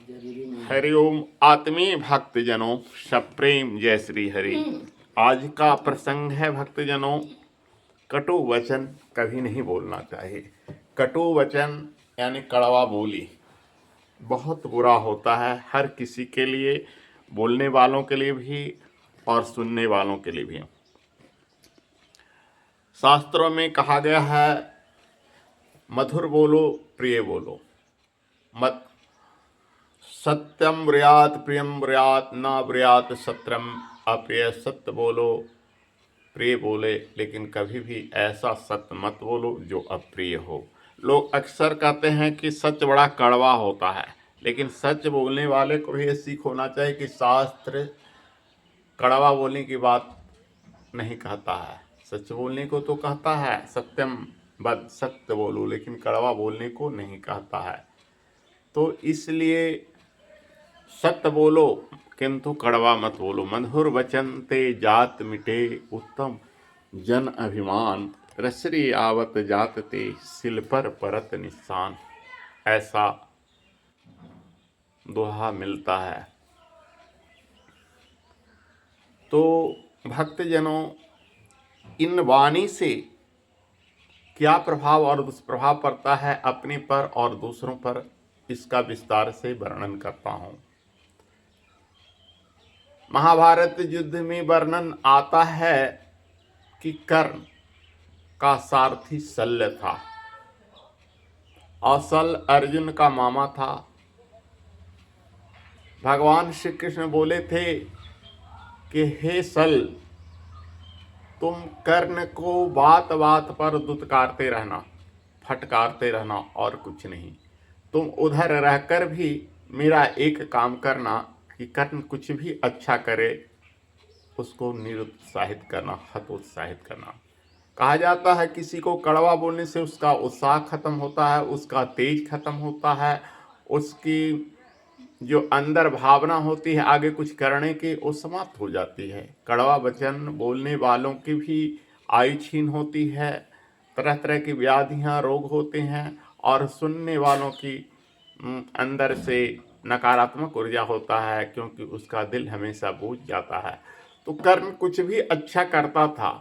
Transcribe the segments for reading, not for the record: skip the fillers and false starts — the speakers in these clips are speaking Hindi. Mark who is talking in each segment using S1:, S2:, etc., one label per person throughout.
S1: हरिओम आत्मीय भक्तजनों, सप्रेम जय श्री हरि। आज का प्रसंग है भक्तजनों, कटु वचन कभी नहीं बोलना चाहिए। कटु वचन यानी कड़वा बोली बहुत बुरा होता है, हर किसी के लिए, बोलने वालों के लिए भी और सुनने वालों के लिए भी। शास्त्रों में कहा गया है, मधुर बोलो प्रिय बोलो, मत सत्यम ब्रुयात प्रियम ब्रुयात न ब्रुयात सत्यम अप्रिय। सत्य बोलो, प्रिय बोले, लेकिन कभी भी ऐसा सत्य मत बोलो जो अप्रिय हो। लोग अक्सर कहते हैं कि सच बड़ा कड़वा होता है, लेकिन सच बोलने वाले को भी ये सीख होना चाहिए कि शास्त्र कड़वा बोलने की बात नहीं कहता है। सच बोलने को तो कहता है, सत्यम बद सत्य बोलो, लेकिन कड़वा बोलने को नहीं कहता है। तो इसलिए सत्य बोलो किंतु कड़वा मत बोलो। मधुर वचन ते जात मिटे उत्तम जन अभिमान, रसरी आवत जात ते सिल पर परत निशान। ऐसा दोहा मिलता है। तो भक्तजनों, इन वाणी से क्या प्रभाव और दुष्प्रभाव पड़ता है अपने पर और दूसरों पर, इसका विस्तार से वर्णन करता हूँ। महाभारत युद्ध में वर्णन आता है कि कर्ण का सारथी शल्य था और शल्य अर्जुन का मामा था। भगवान श्री कृष्ण बोले थे कि हे शल्य, तुम कर्ण को बात बात पर दुत्कारते रहना, फटकारते रहना और कुछ नहीं। तुम उधर रहकर भी मेरा एक काम करना कि कर्ण कुछ भी अच्छा करे उसको निरुत्साहित करना, हतोत्साहित करना। कहा जाता है किसी को कड़वा बोलने से उसका उत्साह खत्म होता है, उसका तेज खत्म होता है, उसकी जो अंदर भावना होती है आगे कुछ करने की वो समाप्त हो जाती है। कड़वा वचन बोलने वालों की भी आयु छीन होती है, तरह तरह की व्याधियां, रोग होते हैं, और सुनने वालों की अंदर से नकारात्मक ऊर्जा होता है, क्योंकि उसका दिल हमेशा बूझ जाता है। तो कर्ण कुछ भी अच्छा करता था,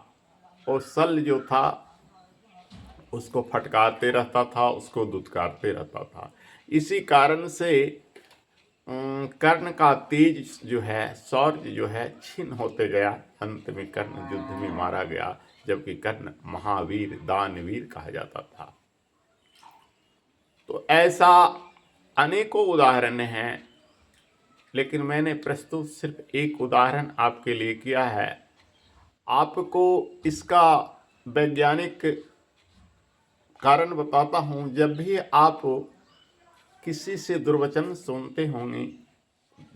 S1: और शल्य जो था उसको फटकारते रहता था, उसको दुत्कारते रहता था। इसी कारण से कर्ण का तेज जो है, शौर्य जो है, छीन होते गया। अंत में कर्ण युद्ध में मारा गया, जबकि कर्ण महावीर दानवीर कहा जाता था। तो ऐसा अनेकों उदाहरण हैं, लेकिन मैंने प्रस्तुत सिर्फ एक उदाहरण आपके लिए किया है। आपको इसका वैज्ञानिक कारण बताता हूँ। जब भी आप किसी से दुर्वचन सुनते होंगे,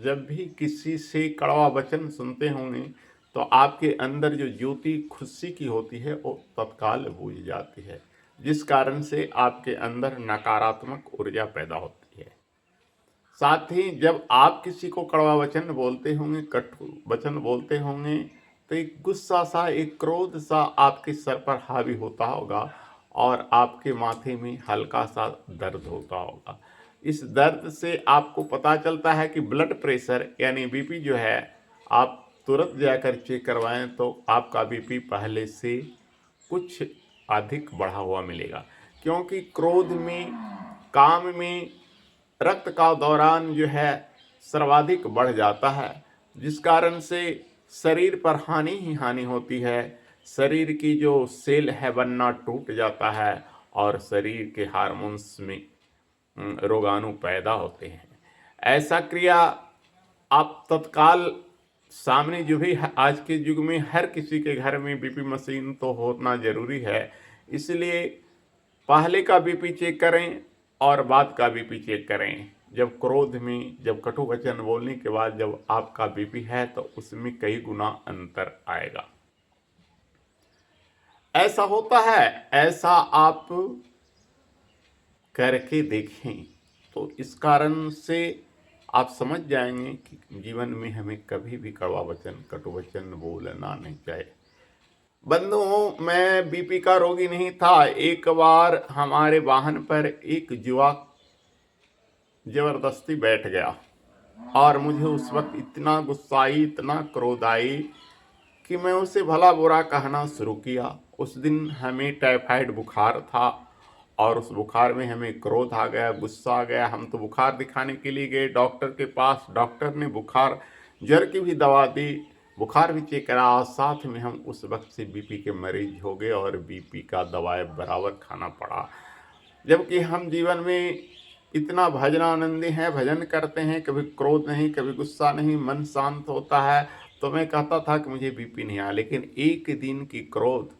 S1: जब भी किसी से कड़वा वचन सुनते होंगे, तो आपके अंदर जो ज्योति खुशी की होती है वो तत्काल बुझ जाती है, जिस कारण से आपके अंदर नकारात्मक ऊर्जा पैदा होती है। साथ ही जब आप किसी को कड़वा वचन बोलते होंगे, कटु वचन बोलते होंगे, तो एक गुस्सा सा, एक क्रोध सा आपके सर पर हावी होता होगा और आपके माथे में हल्का सा दर्द होता होगा। इस दर्द से आपको पता चलता है कि ब्लड प्रेशर यानी बीपी जो है, आप तुरंत जाकर चेक करवाएं तो आपका बीपी पहले से कुछ अधिक बढ़ा हुआ मिलेगा। क्योंकि क्रोध में, काम में रक्त का दौरान जो है सर्वाधिक बढ़ जाता है, जिस कारण से शरीर पर हानि ही हानि होती है। शरीर की जो सेल है बनना टूट जाता है और शरीर के हार्मोन्स में रोगाणु पैदा होते हैं। ऐसा क्रिया आप तत्काल सामने जो भी आज के युग में हर किसी के घर में बीपी मशीन तो होना जरूरी है, इसलिए पहले का बीपी चेक करें और बाद का बीपी चेक करें। जब क्रोध में, जब कटु वचन बोलने के बाद जब आपका बीपी है तो उसमें कई गुना अंतर आएगा। ऐसा होता है, ऐसा आप करके देखें तो इस कारण से आप समझ जाएंगे कि जीवन में हमें कभी भी कड़वा वचन, कटु वचन बोलना नहीं चाहिए। बंधुओं, मैं बीपी का रोगी नहीं था। एक बार हमारे वाहन पर एक युवा ज़बरदस्ती बैठ गया और मुझे उस वक्त इतना गुस्सा आई, इतना क्रोध आई कि मैं उसे भला बुरा कहना शुरू किया। उस दिन हमें टाइफाइड बुखार था और उस बुखार में हमें क्रोध आ गया, गुस्सा आ गया। हम तो बुखार दिखाने के लिए गए डॉक्टर के पास। डॉक्टर ने बुखार जर की भी दवा दी, बुखार भी चेक करा और साथ में हम उस वक्त से बीपी के मरीज हो गए और बीपी का दवाई बराबर खाना पड़ा। जबकि हम जीवन में इतना भजनानंदी हैं, भजन करते हैं, कभी क्रोध नहीं, कभी गुस्सा नहीं, मन शांत होता है। तो मैं कहता था कि मुझे बीपी नहीं आया, लेकिन एक दिन की क्रोध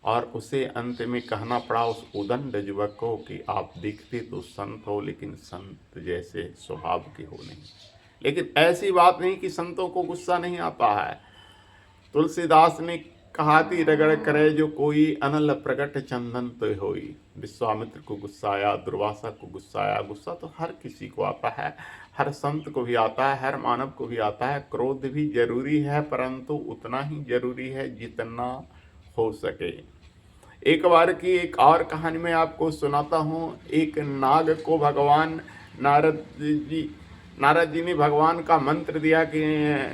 S1: और उसे अंत में कहना पड़ा उस उदंड युवक को कि आप दिखते तो संत हो लेकिन संत जैसे स्वभाव के हो नहीं। लेकिन ऐसी बात नहीं कि संतों को गुस्सा नहीं आता है। तुलसीदास ने कहा थी, रगड़ करे जो कोई अनल प्रगट चंदन तो होई। विश्वामित्र को गुस्सा आया, दुर्वासा को गुस्सा आया। गुस्सा तो हर किसी को आता है, हर संत को भी आता है, हर मानव को भी आता है। क्रोध भी जरूरी है, परंतु उतना ही जरूरी है जितना हो सके। एक बार की एक और कहानी मैं आपको सुनाता हूँ। एक नाग को भगवान नारद जी ने भगवान का मंत्र दिया कि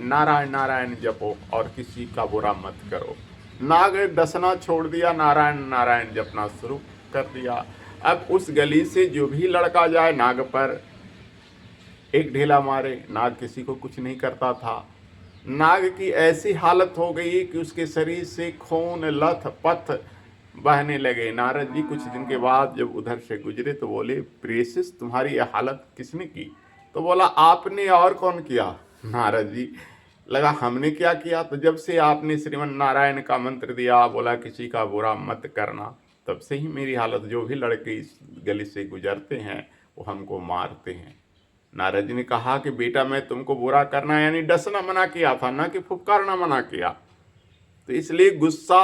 S1: नारायण नारायण जपो और किसी का बुरा मत करो। नाग डसना छोड़ दिया, नारायण नारायण जपना शुरू कर दिया। अब उस गली से जो भी लड़का जाए नाग पर एक ढेला मारे। नाग किसी को कुछ नहीं करता था। नाग की ऐसी हालत हो गई कि उसके शरीर से खून लथ पथ बहने लगे। नारद जी कुछ दिन के बाद जब उधर से गुजरे तो बोले, प्रियसिस तुम्हारी यह हालत किसने की? तो बोला, आपने और कौन किया? नारद जी लगा हमने क्या किया? तो जब से आपने श्रीमन नारायण का मंत्र दिया, बोला किसी का बुरा मत करना, तब से ही मेरी हालत, जो भी लड़के इस गली से गुजरते हैं वो हमको मारते हैं। नारद जी ने कहा कि बेटा मैं तुमको बुरा करना यानी डसना मना किया था, ना कि फुफकारना मना किया। तो इसलिए गुस्सा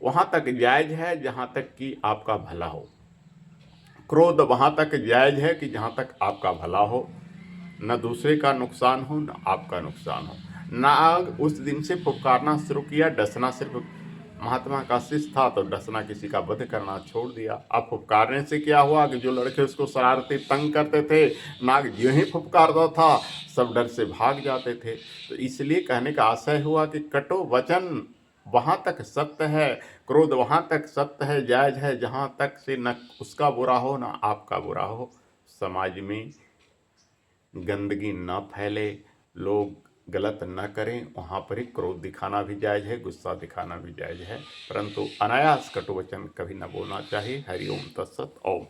S1: वहां तक जायज है जहां तक कि आपका भला हो। क्रोध वहां तक जायज है कि जहां तक आपका भला हो, न दूसरे का नुकसान हो न आपका नुकसान हो। नाग उस दिन से फुफकारना शुरू किया। डसना सिर्फ महात्मा का शिष्य था तो डसना, किसी का वध करना छोड़ दिया। अब फुफकारने से क्या हुआ कि जो लड़के उसको शरारती तंग करते थे, नाग जो ही फुफकारता था सब डर से भाग जाते थे। तो इसलिए कहने का आशय हुआ कि कटु वचन वहाँ तक सत्य है, क्रोध वहाँ तक सत्य है, जायज है जहाँ तक से न उसका बुरा हो न आपका बुरा हो। समाज में गंदगी न फैले, लोग गलत न करें, वहाँ पर ही क्रोध दिखाना भी जायज़ है, गुस्सा दिखाना भी जायज़ है, परंतु अनायास कटु वचन कभी न बोलना चाहिए। हरि ओम तत्सत। ओम।